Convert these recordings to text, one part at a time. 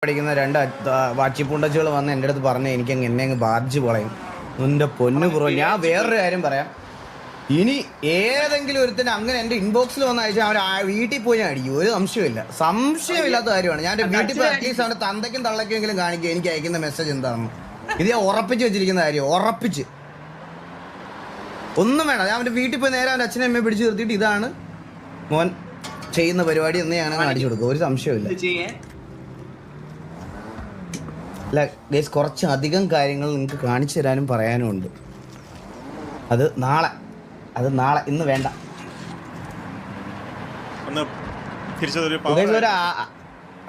പഠിക്കുന്ന രണ്ട് വാച്ചിപ്പുണ്ടച്ചുകൾ വന്ന് എൻ്റെ അടുത്ത് പറഞ്ഞ് എനിക്ക് എന്നെ അങ്ങ് ബാധിച്ചു പൊളയും. എൻ്റെ പൊന്നു ബ്രോ, ഞാൻ വേറൊരു കാര്യം പറയാം. ഇനി ഏതെങ്കിലും ഒരുത്തിന് അങ്ങനെ എൻ്റെ ഇൻബോക്സിൽ വന്ന് അയച്ചാൽ അവർ വീട്ടിൽ പോയി ഞാൻ അടിക്കും. ഒരു സംശയമില്ലാത്ത കാര്യമാണ്. ഞാൻ എൻ്റെ വീട്ടിൽ പോയി അറ്റ്ലീസ്റ്റ് അവൻ്റെ തന്തയ്ക്കും തള്ളയ്ക്കെങ്കിലും കാണിക്കും എനിക്ക് അയക്കുന്ന മെസ്സേജ് എന്താണെന്ന്. ഇത് ഞാൻ ഉറപ്പിച്ച് വെച്ചിരിക്കുന്ന കാര്യം, ഉറപ്പിച്ച്. ഒന്നും വേണം, ഞാൻ അവൻ്റെ വീട്ടിൽ പോയി നേരെ അവൻ്റെ അച്ഛനെ അമ്മയെ പിടിച്ച് നിർത്തിയിട്ട് ഇതാണ് മോൻ ചെയ്യുന്ന പരിപാടി എന്ന് ഞാൻ കാണിച്ചു കൊടുക്കും. ഒരു സംശയമില്ല. അല്ല ഗൈസ്, കുറച്ച് അധികം കാര്യങ്ങൾ നിങ്ങൾക്ക് കാണിച്ചു തരാനും പറയാനും ഉണ്ട്. അത് നാളെ, ഇന്ന് വേണ്ട.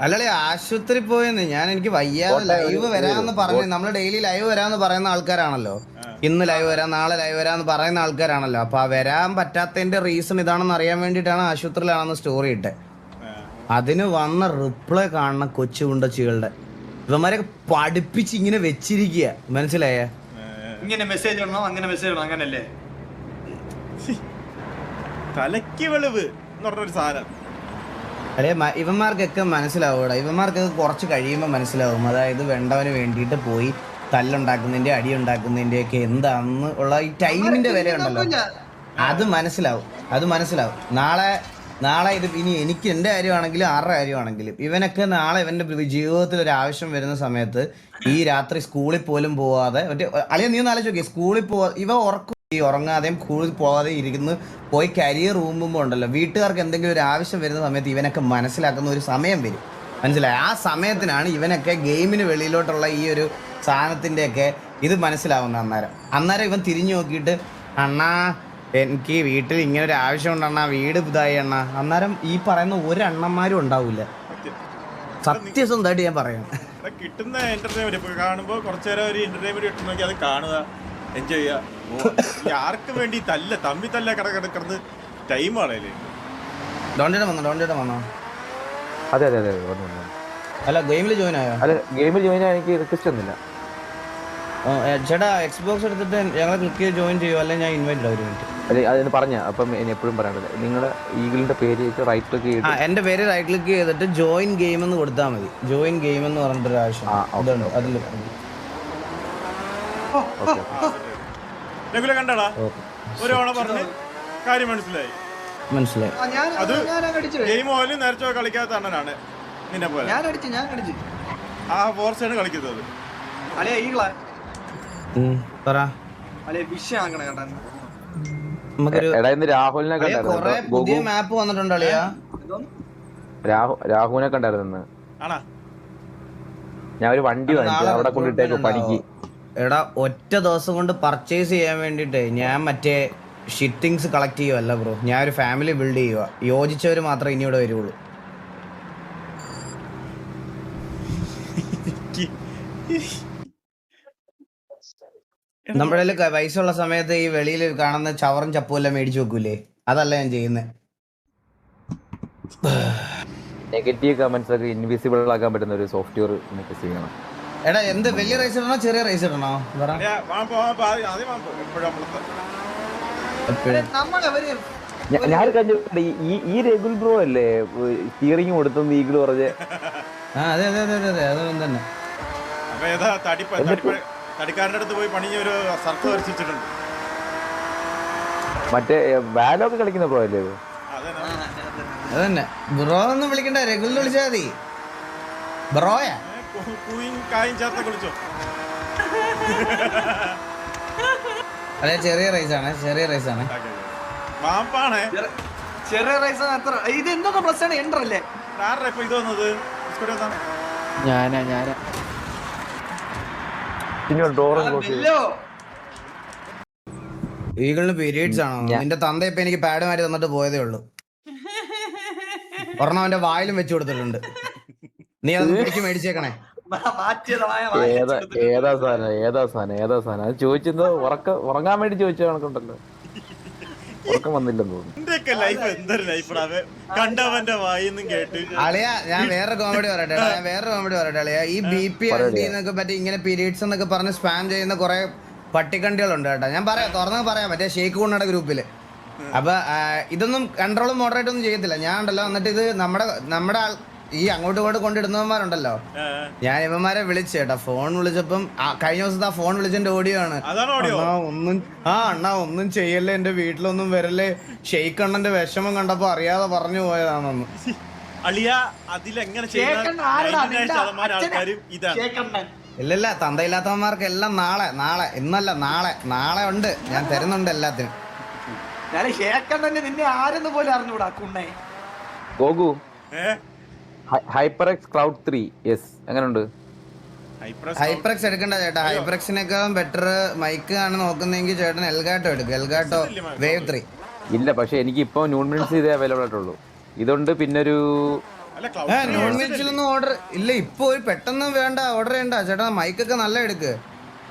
അല്ലല്ലേ ആശുപത്രി പോയെന്ന് എനിക്ക് വയ്യാതെ ലൈവ് വരാമെന്ന് പറഞ്ഞു. നമ്മൾ ഡെയിലി ലൈവ് വരാമെന്ന് പറയുന്ന ആൾക്കാരാണല്ലോ. ഇന്ന് ലൈവ് വരാം, നാളെ ലൈവ് വരാമെന്ന് പറയുന്ന ആൾക്കാരാണല്ലോ. അപ്പൊ ആ വരാൻ പറ്റാത്തതിന്റെ റീസൺ ഇതാണെന്ന് അറിയാൻ വേണ്ടിയിട്ടാണ് ആശുപത്രിയിലാണെന്ന് സ്റ്റോറി ഇട്ടെ. അതിന് വന്ന റിപ്ലൈ കാണുന്ന കൊച്ചു കുണ്ടച്ചികളുടെ ഇവന്മാരെ പഠിപ്പിച്ച് ഇങ്ങനെ വെച്ചിരിക്കുക. മനസ്സിലായ ഇങ്ങനെ മെസ്സേജ് ഇടണം, അങ്ങനെ മെസ്സേജ് ഇടണം, അങ്ങനല്ലേ? തലയ്ക്ക് വെളിവ് എന്ന് പറഞ്ഞൊരു സാധനം. അല്ലെ ഇവന്മാർക്കൊക്കെ മനസ്സിലാവൂടാ. ഇവന്മാർക്കൊക്കെ കുറച്ച് കഴിയുമ്പോൾ മനസ്സിലാവും. അതായത് വേണ്ടവന് വേണ്ടിയിട്ട് പോയി തല്ലുണ്ടാക്കുന്നതിന്റെ അടി ഉണ്ടാക്കുന്നതിന്റെ ഒക്കെ എന്താണെന്ന് ഉള്ള ഈ ടൈമിന്റെ വില ഉണ്ടല്ലോ, അത് മനസ്സിലാവും. നാളെ ഇത് ഇനി എനിക്ക് എൻ്റെ കാര്യമാണെങ്കിലും ആരുടെ കാര്യമാണെങ്കിലും ഇവനൊക്കെ നാളെ ഇവന്റെ ജീവിതത്തിൽ ഒരു ആവശ്യം വരുന്ന സമയത്ത് ഈ രാത്രി സ്കൂളിൽ പോലും പോവാതെ അളിയ നീ ഒന്ന് ആലോചിച്ച് നോക്കിയേ, സ്കൂളിൽ ഇവ ഉറങ്ങാതെയും സ്കൂളിൽ പോകാതെ ഇരുന്ന് പോയി കരിയർ റൂമുമ്പോൾ ഉണ്ടല്ലോ, വീട്ടുകാർക്ക് എന്തെങ്കിലും ഒരു ആവശ്യം വരുന്ന സമയത്ത് ഇവനൊക്കെ മനസ്സിലാക്കുന്ന ഒരു സമയം വരും. മനസ്സിലായി? ആ സമയത്തിനാണ് ഇവനൊക്കെ ഗെയിമിന് വെളിയിലോട്ടുള്ള ഈ ഒരു സാധനത്തിൻ്റെയൊക്കെ ഇത് മനസ്സിലാവുന്ന. അന്നേരം ഇവൻ തിരിഞ്ഞു നോക്കിയിട്ട് അണ്ണാ എനിക്ക് വീട്ടിൽ ഇങ്ങനെ ഒരു ആവശ്യം ഉണ്ടെണ്ണ, വീട് ഇതായി എണ്ണ. അന്നേരം ഈ പറയുന്ന ഒരു അണ്ണന്മാരും ഉണ്ടാവൂല. സത്യസന്ധമായിട്ട് ഞാൻ പറയാം. കിട്ടുന്ന എന്റർടൈൻമെന്റ് കാണുമ്പോൾ കുറച്ചു നേരം ഒരു എന്റർടൈൻമെന്റ് കിട്ടുന്നെങ്കിൽ അത് കാണുക, എൻജോയ് ചെയ്യുക. ആർക്കും വേണ്ടി തമ്മി തല്ല കിടന്ന് ടൈം ആണല്ലേ. ഡോണ്ടേട്ടൻ വന്നോ? അതെ അല്ല ഗെയിമിൽ ജോയിൻ ആയോ? അല്ല ഗെയിമിൽ ജോയിൻ ആയാൽ എനിക്ക് റിക്വസ്റ്റ് ഒന്നുമില്ല. ചേട്ടാ എക്സ്ബോക്സ് എടുത്തിട്ട് ഞങ്ങളെ ക്ലിക്ക് ചെയ്ത് ജോയിൻ ചെയ്യുമോ, അല്ലെങ്കിൽ ഞാൻ ഇൻവൈറ്റ് ഇടാം. ഒരു മിനിറ്റ്. അല്ലെ അതിന് പറഞ്ഞ അപ്പം ഇനി എപ്പോഴും പറയാനുള്ളത് നിങ്ങളുടെ ഈഗിളിന്റെ പേര് റൈറ്റ് ക്ലിക്ക് ചെയ്ത് എന്റെ പേര് റൈറ്റ് ക്ലിക്ക് ചെയ്തിട്ട് ജോയിൻ ഗെയിം എന്ന് കൊടുത്താൽ മതി. ജോയിൻ ഗെയിം എന്ന് പറഞ്ഞിട്ടൊരു ആവശ്യം അതിൽ കണ്ടാടാ ഒരു ഓണം പറഞ്ഞ് കാര്യം മനസ്സിലായി. അത് ഗെയിം പോലും നേരത്തെ കളിക്കാത്ത അണ്ണനാണ് നിന്നെ പോലെ. ആ ഫോർസാണ് കളിക്കുന്നത്. രാഹുലിനെ രാഹുവിനെ കണ്ടായിരുന്നു. ഞാൻ ഒരു വണ്ടി വാങ്ങിച്ചു അവിടെ കൊണ്ടിട്ടേക്ക് പണിക്ക്. എടാ ഒറ്റ ദിവസം കൊണ്ട് പർച്ചേസ് ചെയ്യാൻ വേണ്ടിട്ട് ഞാൻ മറ്റേ ഷിറ്റിങ്സ് കളക്ട് ചെയ്യുവല്ല ബ്രോ. ഞാൻ ഒരു ഫാമിലി ബിൽഡ് ചെയ്യുക. യോജിച്ചവർ മാത്രമേ ഇനി ഇവിടെ വരുള്ളൂ. നമ്മുടെ പൈസ ഉള്ള സമയത്ത് ഈ വെളിയിൽ കാണുന്ന ചവറും ചപ്പും എല്ലാം മേടിച്ചു വെക്കൂലേ, അതല്ല ഞാൻ ചെയ്യുന്നത്. നെഗറ്റീവ് കമന്റ്സ് ഒക്കെ ഇൻവിസിബിൾ ആക്കാൻ പറ്റുന്ന ഒരു സോഫ്റ്റ്വെയർ ചെയ്യണം. എടാ എന്ത് വലിയ റൈസ് ഇടണോ ചെറിയ റൈസ് ഇടണോ? ഞാൻ കണ്ടിട്ടുണ്ട് ഈ രഘുൽ ബ്രോ അല്ലേ സ്റ്റിയറിംഗ് കൊടുത്തെന്ന് ഈഗിള് പറഞ്ഞ്. അതെ അതൊന്നും തന്നെ മറ്റേ വാലൊക്കെ കളിക്കുന്ന ബ്രോ അല്ലേ? അതന്നെ ബ്രോ ഒന്നും വിളിക്കണ്ട, രഘുലിന് വിളിച്ചാ മതി. ബ്രോയാ അതെ ചെറിയ റൈസാണ് ചെറിയ റൈസ് ഇത് എന്തൊക്കെ പ്ലസ് ആണ് എൻഡർ അല്ലേ? ഞാനാ ഈഗിളിന് പീരീഡ്സ് ആണോ? നിന്റെ തന്ത ഇപ്പൊ എനിക്ക് പാഡ് മാറ്റി തന്നിട്ട് പോയതേ ഉള്ളൂ. ഒരെണ്ണം അവന്റെ വായിലും വെച്ചു കൊടുത്തിട്ടുണ്ട്. നീ അത് പിടിച്ച് മേടിച്ചേക്കണേ. ഏതാ സാധനം അത് ചോദിച്ചത് ഉറങ്ങാൻ വേണ്ടി ചോദിച്ച കണക്കുണ്ടല്ലോ. ഉറക്കം വന്നില്ലെന്ന് തോന്നുന്നു. അളിയാ ഞാൻ വേറെ കോമഡി പറയട്ടെ അളിയാ. ഈ BP എന്നൊക്കെ പറ്റി ഇങ്ങനെ പീരീഡ്സ് എന്നൊക്കെ പറഞ്ഞ് സ്പാം ചെയ്യുന്ന കുറെ പട്ടിക്കണ്ടികളുണ്ട് കേട്ടോ. ഞാൻ തുറന്ന് പറയാം മറ്റേ ഷേക്ക് കൂണ്ണയുടെ ഗ്രൂപ്പില്. അപ്പൊ ഇതൊന്നും കൺട്രോളും മോഡറേറ്റ് ഒന്നും ചെയ്യത്തില്ല ഞാൻ ഉണ്ടല്ലോ. എന്നിട്ട് ഇത് നമ്മുടെ ഈ അങ്ങോട്ടും ഇങ്ങോട്ട് കൊണ്ടിടുന്നവന്മാരുണ്ടല്ലോ, ഞാൻ ഇവന്മാരെ വിളിച്ചു കേട്ടാ. ഫോൺ വിളിച്ചപ്പം കഴിഞ്ഞ ദിവസത്തെ ആ ഫോൺ വിളിച്ചതിന്റെ ഓഡിയോ ആണ്. അണ്ണാ ഒന്നും ചെയ്യല്ലേ, എന്റെ വീട്ടിലൊന്നും വരല്ലേ, ഷെയ്ഖ് അണ്ണന്റെ വിഷമം കണ്ടപ്പോ അറിയാതെ പറഞ്ഞു പോയതാണെന്ന്. ഇല്ലല്ല, തന്തയില്ലാത്തവന്മാർക്ക് എല്ലാം നാളെ ഇന്നല്ല നാളെ ഉണ്ട്, ഞാൻ തരുന്നുണ്ട് എല്ലാത്തിനും. നിന്നെ ആരെന്ന് പോലെ അറിഞ്ഞൂടാ കുണ്ണേ. ഗോഗു ഹൈപ്പർ എക്സ് ക്ലൗഡ് 3 യെസ് എങ്ങനെയുണ്ട്? ഹൈപ്പറക്സ് എടുക്കണ്ട ചേട്ടാ, ഹൈപ്പറക്സിനേക്കാളും ബെറ്റർ മൈക്ക് ആണ് നോക്കുന്നെങ്കിൽ ചേട്ടൻ എൽഗാട്ടോ എടുക്കും, എൽഗാട്ടോ വേവ് 3. ഇല്ല, പക്ഷെ എനിക്ക് ഇപ്പൊ ന്യൂൺമിൻസ് ഇതേ അവൈലബിൾ ആയിട്ടുള്ളൂ. ഇതുണ്ട്, പിന്നെ ഒരു നോൺ വെജിലൊന്നും ഓർഡർ ഇല്ല ഇപ്പൊ. പെട്ടെന്ന് വേണ്ട, ഓർഡർ ചെയ്യണ്ട ചേട്ടാ, മൈക്കൊക്കെ നല്ല എടുക്ക്.